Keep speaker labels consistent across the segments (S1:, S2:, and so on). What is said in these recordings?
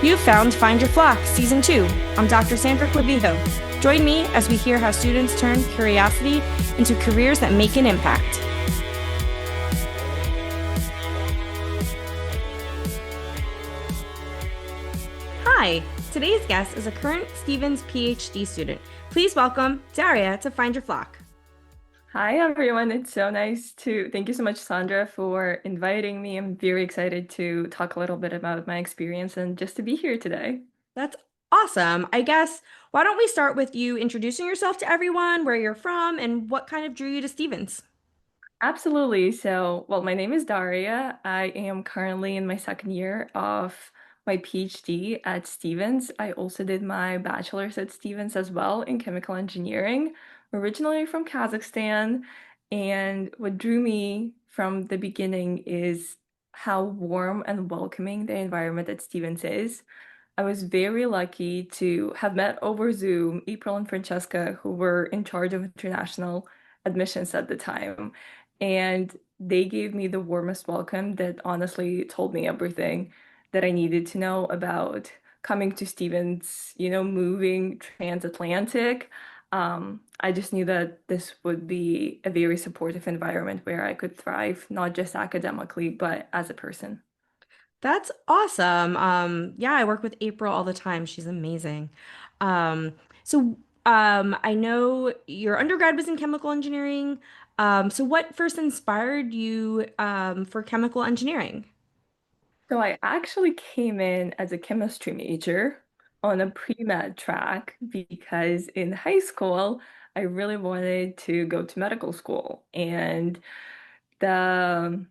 S1: You've found Find Your Flock, Season 2. I'm Dr. Sandra Clavijo. Join me as we hear how students turn curiosity into careers that make an impact. Hi, today's guest is a current Stevens PhD student. Please welcome Dariya to Find Your Flock.
S2: Hi everyone, it's so nice to thank you so much, Sandra, for inviting me. I'm very excited to talk a little bit about my experience and just to be here today.
S1: That's awesome. I guess, why don't we start with you introducing yourself to everyone, where you're from, and what kind of drew you to Stevens?
S2: Absolutely. So, my name is Daria. I am currently in my second year of my PhD at Stevens. I also did my bachelor's at Stevens as well in chemical engineering, originally from Kazakhstan. And what drew me from the beginning is how warm and welcoming the environment at Stevens is. I was very lucky to have met over Zoom April and Francesca, who were in charge of international admissions at the time. And they gave me the warmest welcome that honestly told me everything that I needed to know about coming to Stevens, moving transatlantic. I just knew that this would be a very supportive environment where I could thrive, not just academically, but as a person.
S1: That's awesome. Yeah, I work with April all the time. She's amazing. Um, I know your undergrad was in chemical engineering. So what first inspired you for chemical engineering?
S2: So I actually came in as a chemistry major on a pre-med track because in high school I really wanted to go to medical school. And the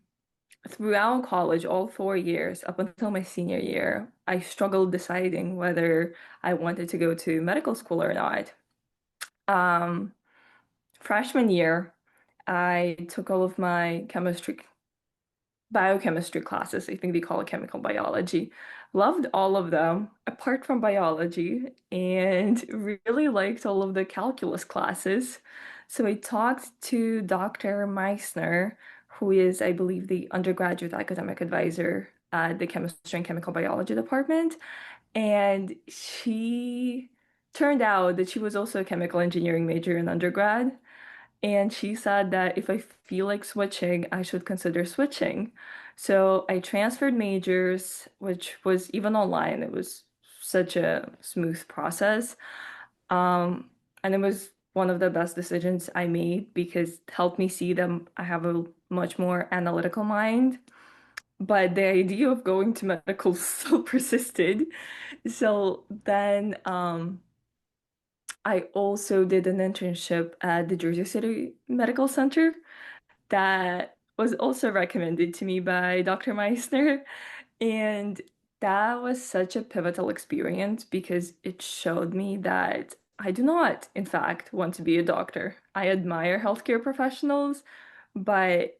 S2: throughout college, all 4 years up until my senior year, I struggled deciding whether I wanted to go to medical school or not. Um, Freshman year, I took all of my biochemistry classes. I think they call it chemical biology. Loved all of them, apart from biology, and really liked all of the calculus classes. So I talked to Dr. Meissner, who is, I believe, the undergraduate academic advisor at the chemistry and chemical biology department. And she turned out that she was also a chemical engineering major in undergrad. And she said that if I feel like switching, I should consider switching. So I transferred majors, which was even online. It was such a smooth process. Um, and it was one of the best decisions I made because it helped me see that I have a much more analytical mind. But the idea of going to medical still persisted. So then I also did an internship at the Jersey City Medical Center that was also recommended to me by Dr. Meissner. And that was such a pivotal experience because it showed me that I do not, in fact, want to be a doctor. I admire healthcare professionals, but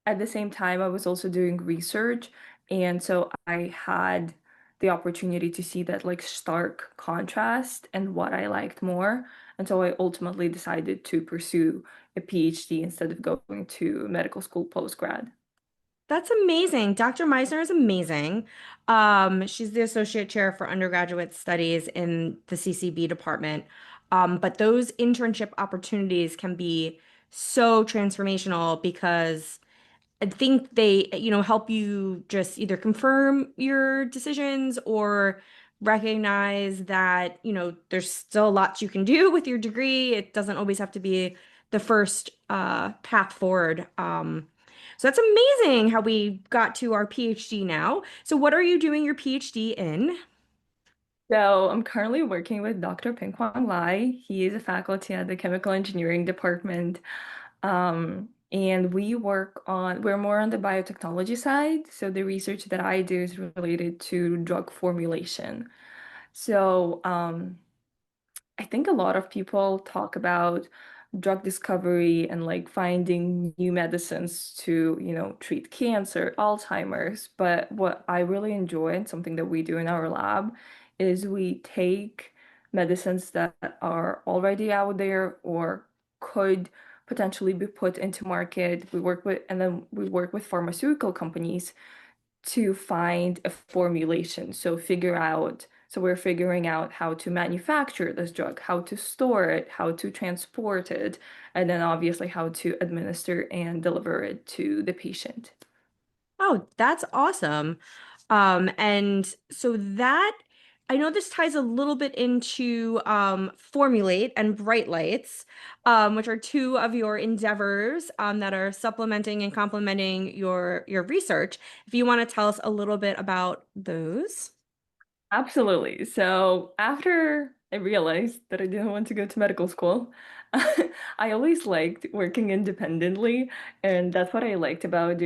S2: at the same time, I was also doing research. And so I had the opportunity to see that like stark contrast and what I liked more. And so I ultimately decided to pursue a PhD instead of going to medical school post-grad.
S1: That's amazing. Dr. Meisner is amazing. She's the associate chair for undergraduate studies in the CCB department. But those internship opportunities can be so transformational because I think they, help you just either confirm your decisions or recognize that, there's still a lot you can do with your degree. It doesn't always have to be the first path forward. So that's amazing how we got to our PhD now. So what are you doing your PhD in?
S2: So I'm currently working with Dr. Pingquang Lai. He is a faculty at the chemical engineering department. And we're more on the biotechnology side. So the research that I do is related to drug formulation. So I think a lot of people talk about drug discovery and like finding new medicines to, treat cancer, Alzheimer's. But what I really enjoy and something that we do in our lab is we take medicines that are already out there or could potentially be put into market. And then we work with pharmaceutical companies to find a formulation. So we're figuring out how to manufacture this drug, how to store it, how to transport it, and then obviously how to administer and deliver it to the patient.
S1: Oh, that's awesome. And so that I know this ties a little bit into Formulate and Bright Lights, which are two of your endeavors that are supplementing and complementing your research. If you want to tell us a little bit about those.
S2: Absolutely. So after I realized that I didn't want to go to medical school, I always liked working independently, and that's what I liked about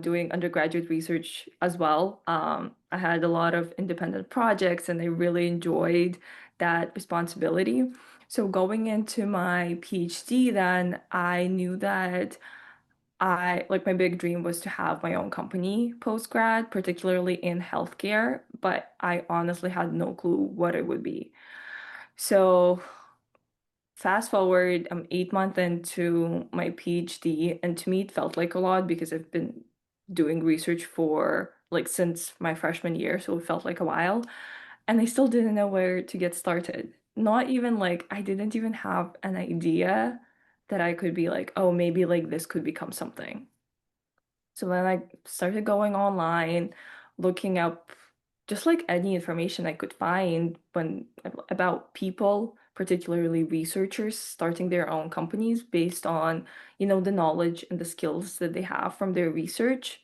S2: doing undergraduate research as well. I had a lot of independent projects and I really enjoyed that responsibility. So going into my PhD, then I knew that I like my big dream was to have my own company post grad, particularly in healthcare, but I honestly had no clue what it would be. So fast forward, I'm 8 months into my PhD, and to me, it felt like a lot because I've been doing research for like since my freshman year, so it felt like a while. And I still didn't know where to get started. Not even like I didn't even have an idea that I could be like, oh, maybe like this could become something. So then I started going online, looking up just like any information I could find when about people, particularly researchers, starting their own companies based on, the knowledge and the skills that they have from their research.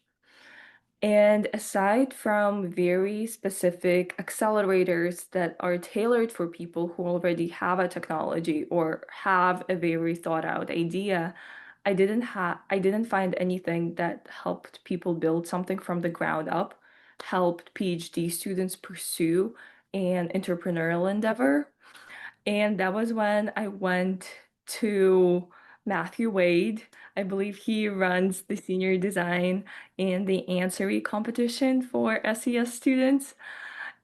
S2: And aside from very specific accelerators that are tailored for people who already have a technology or have a very thought out idea, I didn't find anything that helped people build something from the ground up, helped PhD students pursue an entrepreneurial endeavor. And that was when I went to Matthew Wade. I believe he runs the senior design and the answery competition for SES students.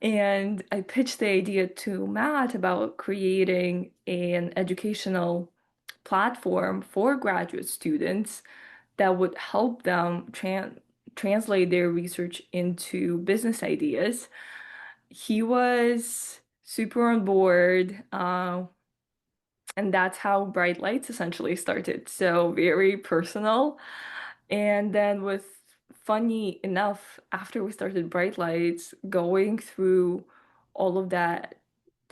S2: And I pitched the idea to Matt about creating an educational platform for graduate students that would help them translate their research into business ideas. He was super on board. And that's how Bright Lights essentially started. So very personal. And then funny enough, after we started Bright Lights, going through all of that,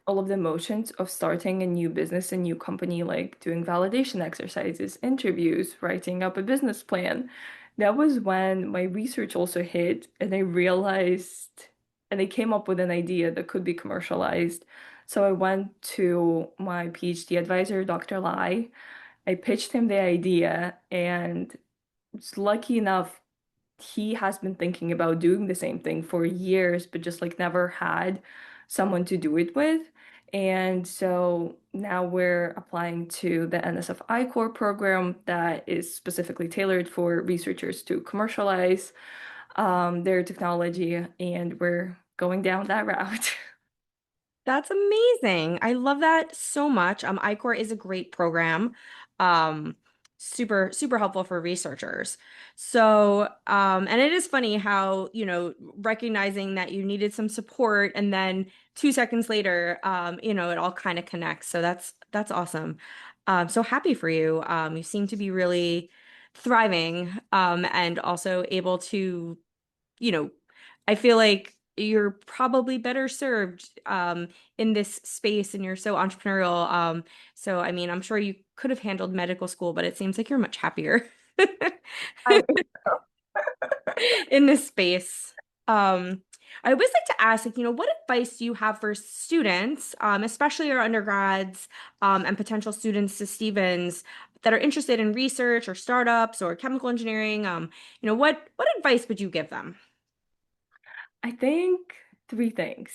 S2: all of the motions of starting a new business, a new company, like doing validation exercises, interviews, writing up a business plan. That was when my research also hit, and I realized, and I came up with an idea that could be commercialized. So I went to my PhD advisor, Dr. Lai. I pitched him the idea, and was lucky enough he has been thinking about doing the same thing for years, but just like never had someone to do it with. And so now we're applying to the NSF I-Core program that is specifically tailored for researchers to commercialize their technology, and we're going down that route.
S1: That's amazing. I love that so much. iCore is a great program. Um, super helpful for researchers. So, and it is funny how, recognizing that you needed some support and then 2 seconds later, it all kind of connects. So that's awesome. So happy for you. You seem to be really thriving, and also able to you know, I feel like you're probably better served in this space and you're so entrepreneurial. So, I mean, I'm sure you could have handled medical school, but it seems like you're much happier
S2: I
S1: in this space. Um, I always like to ask, like, what advice do you have for students, especially our undergrads, and potential students to Stevens that are interested in research or startups or chemical engineering? What advice would you give them?
S2: think three things.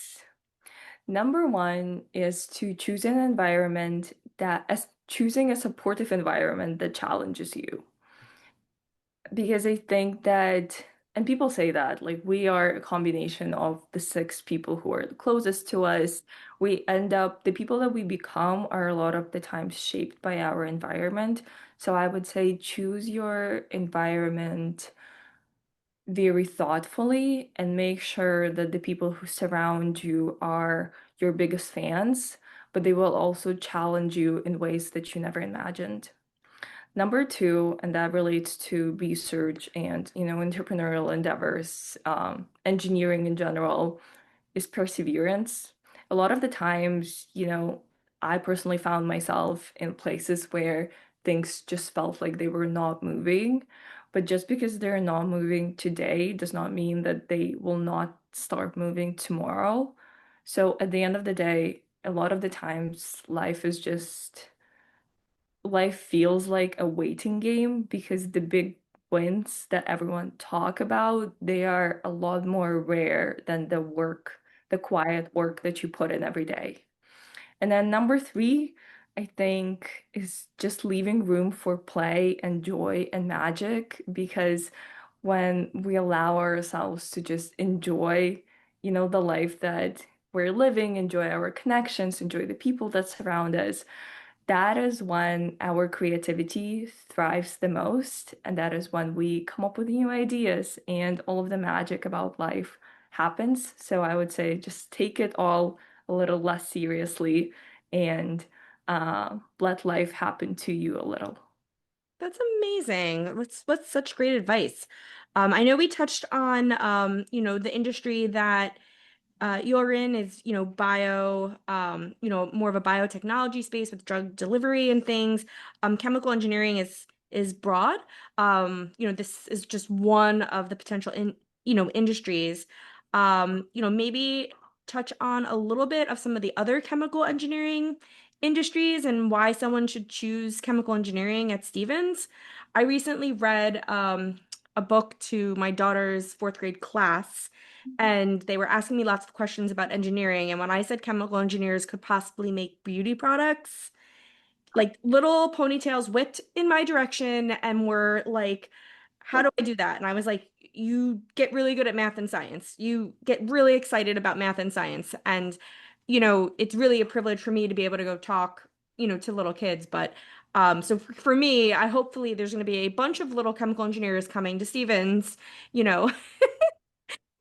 S2: Number one is to choose an environment that as choosing a supportive environment that challenges you. Because I think that, and people say that, like we are a combination of the six people who are the closest to us. The people that we become are a lot of the times shaped by our environment. So I would say choose your environment very thoughtfully and make sure that the people who surround you are your biggest fans, but they will also challenge you in ways that you never imagined. Number two, and that relates to research and, entrepreneurial endeavors, engineering in general, is perseverance. A lot of the times, I personally found myself in places where things just felt like they were not moving. But just because they're not moving today does not mean that they will not start moving tomorrow. So at the end of the day, a lot of the times life feels like a waiting game because the big wins that everyone talk about, they are a lot more rare than the quiet work that you put in every day. And then number three, I think, is just leaving room for play and joy and magic because when we allow ourselves to just enjoy, the life that we're living, enjoy our connections, enjoy the people that surround us, that is when our creativity thrives the most. And that is when we come up with new ideas and all of the magic about life happens. So I would say just take it all a little less seriously and let life happen to you a little.
S1: That's amazing. What's such great advice. I know we touched on the industry that you're in is, more of a biotechnology space with drug delivery and things. Chemical engineering is broad. This is just one of the potential industries. Maybe touch on a little bit of some of the other chemical engineering industries and why someone should choose chemical engineering at Stevens. I recently read a book to my daughter's fourth grade class, and they were asking me lots of questions about engineering. And when I said chemical engineers could possibly make beauty products, like little ponytails whipped in my direction and were like, how do I do that? And I was like, you get really good at math and science. You get really excited about math and science. And, it's really a privilege for me to be able to go talk, to little kids. But so for me, I hopefully there's going to be a bunch of little chemical engineers coming to Stevens, you know,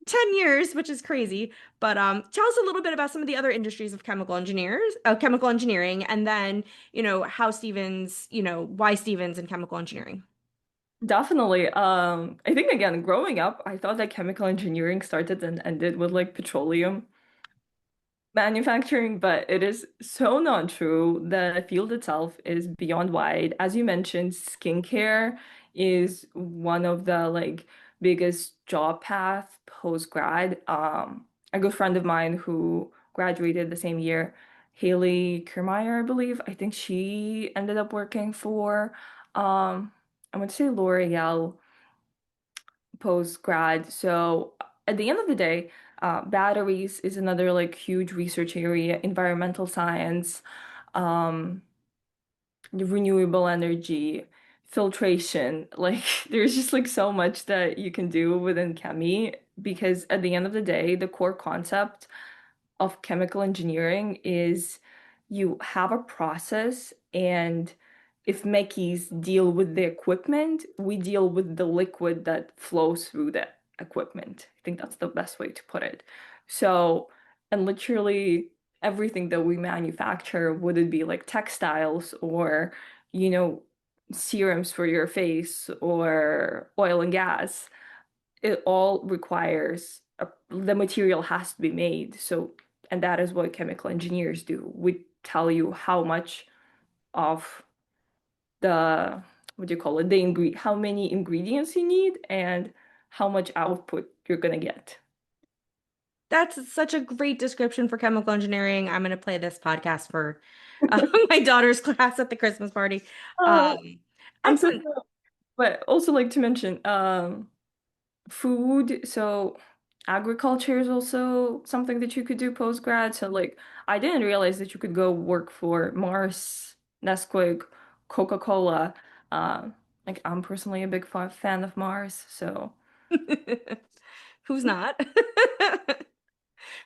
S1: 10 years, which is crazy. But tell us a little bit about some of the other industries of chemical engineering, and then, how Stevens, why Stevens and chemical engineering.
S2: Definitely. I think again, growing up, I thought that chemical engineering started and ended with like petroleum manufacturing, but it is so not true. The field itself is beyond wide. As you mentioned, skincare is one of the like biggest job path post grad. A good friend of mine who graduated the same year, Haley Kiermaier, I believe. I think she ended up working for I would say L'Oreal post grad. So at the end of the day, batteries is another like huge research area, environmental science, um, renewable energy, filtration. Like there's just like so much that you can do within chemi because at the end of the day, the core concept of chemical engineering is you have a process, and if Mechis deal with the equipment, we deal with the liquid that flows through the equipment. I think that's the best way to put it. So, and literally everything that we manufacture, would it be like textiles or, you know, serums for your face or oil and gas, it all requires the material has to be made. So, and that is what chemical engineers do. We tell you how much of the, what do you call it, how many ingredients you need and how much output you're gonna get.
S1: That's such a great description for chemical engineering. I'm going to play this podcast for my daughter's class at the Christmas party.
S2: Oh,
S1: Um,
S2: I'm so
S1: Excellent.
S2: sorry. But also like to mention, food. So agriculture is also something that you could do post grad. So like I didn't realize that you could go work for Mars, Nesquik, Coca-Cola. Like I'm personally a big fan of Mars, so
S1: Who's not?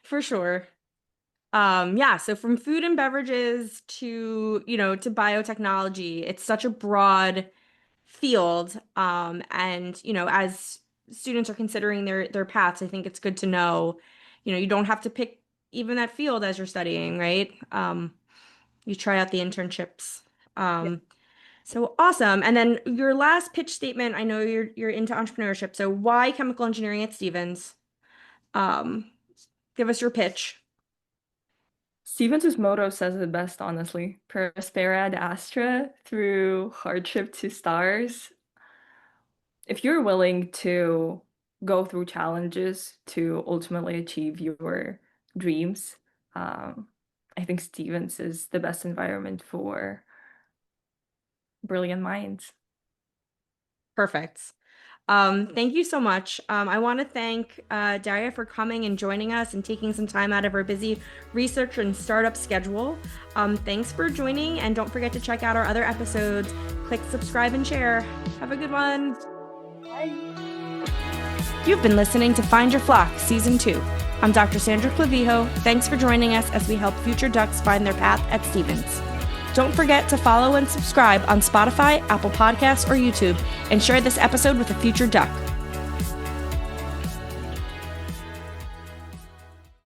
S1: For sure. Yeah, so from food and beverages to, to biotechnology, it's such a broad field. And, as students are considering their paths, I think it's good to know, you don't have to pick even that field as you're studying, right? You try out the internships.
S2: Yeah.
S1: Um, so awesome. And then your last pitch statement, I know you're into entrepreneurship. So why chemical engineering at Stevens? Um, Give us your pitch.
S2: Stevens' motto says it best, honestly. Per aspera ad astra, through hardship to stars. If you're willing to go through challenges to ultimately achieve your dreams, um, I think Stevens is the best environment for brilliant minds.
S1: Perfect. Thank you so much. I want to thank Daria for coming and joining us and taking some time out of her busy research and startup schedule. Thanks for joining, and don't forget to check out our other episodes. Click subscribe and share. Have a good one.
S2: Bye.
S1: You've been listening to Find Your Flock, Season 2. I'm Dr. Sandra Clavijo. Thanks for joining us as we help future ducks find their path at Stevens. Don't forget to follow and subscribe on Spotify, Apple Podcasts, or YouTube, and share this episode with a future duck.